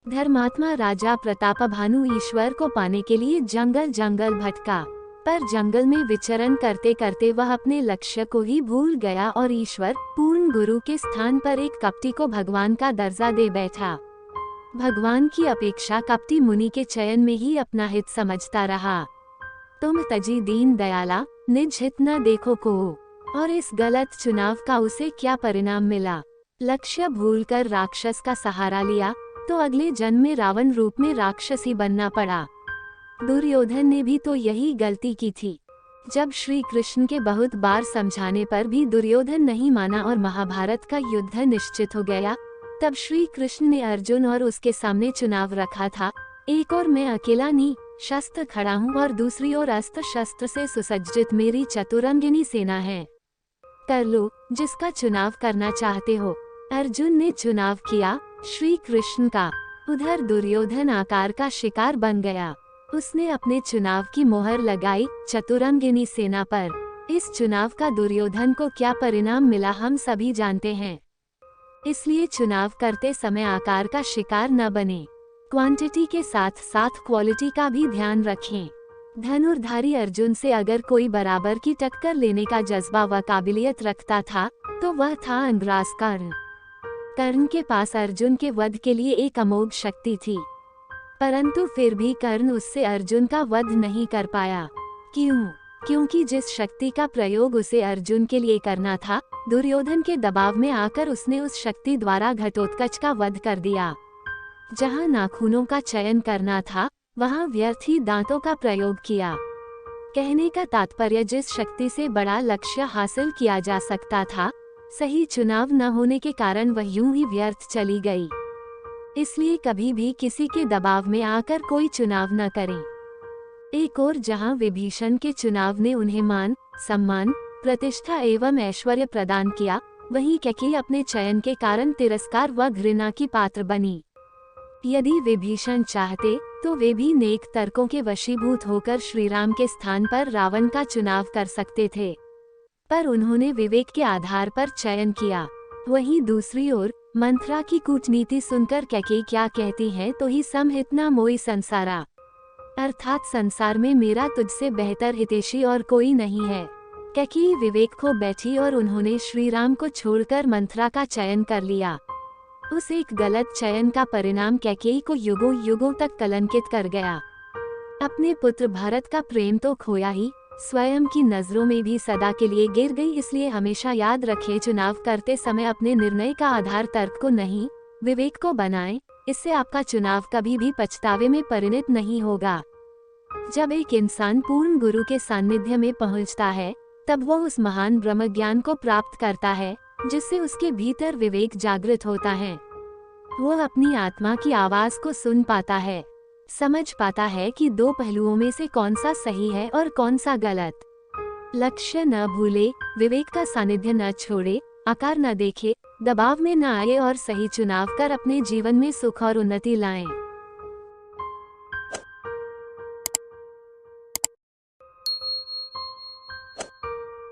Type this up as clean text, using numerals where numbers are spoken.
धर्मात्मा राजा प्रतापभानु ईश्वर को पाने के लिए जंगल जंगल भटका, पर जंगल में विचरण करते करते वह अपने लक्ष्य को ही भूल गया और ईश्वर पूर्ण गुरु के स्थान पर एक कपटी को भगवान का दर्जा दे बैठा। भगवान की अपेक्षा कपटी मुनि के चयन में ही अपना हित समझता रहा। तुम तजी दीन दयाला, निज हित न देखो को। और इस गलत चुनाव का उसे क्या परिणाम मिला? लक्ष्य भूलकर राक्षस का सहारा लिया तो अगले जन्म में रावण रूप में राक्षसी बनना पड़ा। दुर्योधन ने भी तो यही गलती की थी। जब श्री कृष्ण के बहुत बार समझाने पर भी दुर्योधन नहीं माना और महाभारत का युद्ध निश्चित हो गया, तब श्री कृष्ण ने अर्जुन और उसके सामने चुनाव रखा था, एक और मैं अकेला नहीं शस्त्र खड़ा हूँ और दूसरी ओर अस्त्र शस्त्र से सुसज्जित मेरी चतुरंगिनी सेना है। कर लो जिसका चुनाव करना चाहते हो। अर्जुन ने चुनाव किया श्री कृष्ण का। उधर दुर्योधन आकार का शिकार बन गया। उसने अपने चुनाव की मोहर लगाई चतुरंगिनी सेना पर। इस चुनाव का दुर्योधन को क्या परिणाम मिला हम सभी जानते हैं। इसलिए चुनाव करते समय आकार का शिकार न बने। क्वांटिटी के साथ साथ क्वालिटी का भी ध्यान रखें। धनुर्धारी अर्जुन से अगर कोई बराबर की टक्कर लेने का जज्बा व काबिलियत रखता था तो वह था अंगराज कर्ण। कर्ण के पास अर्जुन के वध के लिए एक अमोघ शक्ति थी, परंतु फिर भी कर्ण उससे अर्जुन का वध नहीं कर पाया। क्यों? क्योंकि जिस शक्ति का प्रयोग उसे अर्जुन के लिए करना था, दुर्योधन के दबाव में आकर उसने उस शक्ति द्वारा घटोत्कच का वध कर दिया। जहां नाखूनों का चयन करना था वहां व्यर्थ ही दांतों का प्रयोग किया। कहने का तात्पर्य जिस शक्ति से बड़ा लक्ष्य हासिल किया जा सकता था, सही चुनाव न होने के कारण वह यूं ही व्यर्थ चली गई। इसलिए कभी भी किसी के दबाव में आकर कोई चुनाव न करें। एक और जहां विभीषण के चुनाव ने उन्हें मान, सम्मान, प्रतिष्ठा एवं ऐश्वर्य प्रदान किया, वहीं कैकेयी अपने चयन के कारण तिरस्कार व घृणा की पात्र बनी। यदि विभीषण चाहते तो वे भी नेक तर्कों के वशीभूत होकर श्रीराम के स्थान पर रावण का चुनाव कर सकते थे, पर उन्होंने विवेक के आधार पर चयन किया। वहीं दूसरी ओर मंथरा की कूटनीति सुनकर कैकेयी क्या कहती है तो ही समहित न मोई संसारा, अर्थात संसार में मेरा तुझसे बेहतर हितैषी और कोई नहीं है। कैकेयी विवेक खो बैठी और उन्होंने श्रीराम को छोड़कर मंथरा का चयन कर लिया। उस एक गलत चयन का परिणाम कैकेयी को युगों युगों तक कलंकित कर गया। अपने पुत्र भरत का प्रेम तो खोया ही, स्वयं की नजरों में भी सदा के लिए गिर गई। इसलिए हमेशा याद रखें, चुनाव करते समय अपने निर्णय का आधार तर्क को नहीं, विवेक को बनाएं। इससे आपका चुनाव कभी भी पछतावे में परिणत नहीं होगा। जब एक इंसान पूर्ण गुरु के सानिध्य में पहुंचता है, तब वह उस महान ब्रह्म ज्ञान को प्राप्त करता है जिससे उसके भीतर विवेक जागृत होता है। वह अपनी आत्मा की आवाज को सुन पाता है, समझ पाता है कि दो पहलुओं में से कौन सा सही है और कौन सा गलत। लक्ष्य न भूले, विवेक का सानिध्य न छोड़े, आकार न देखे, दबाव में न आए और सही चुनाव कर अपने जीवन में सुख और उन्नति लाएं।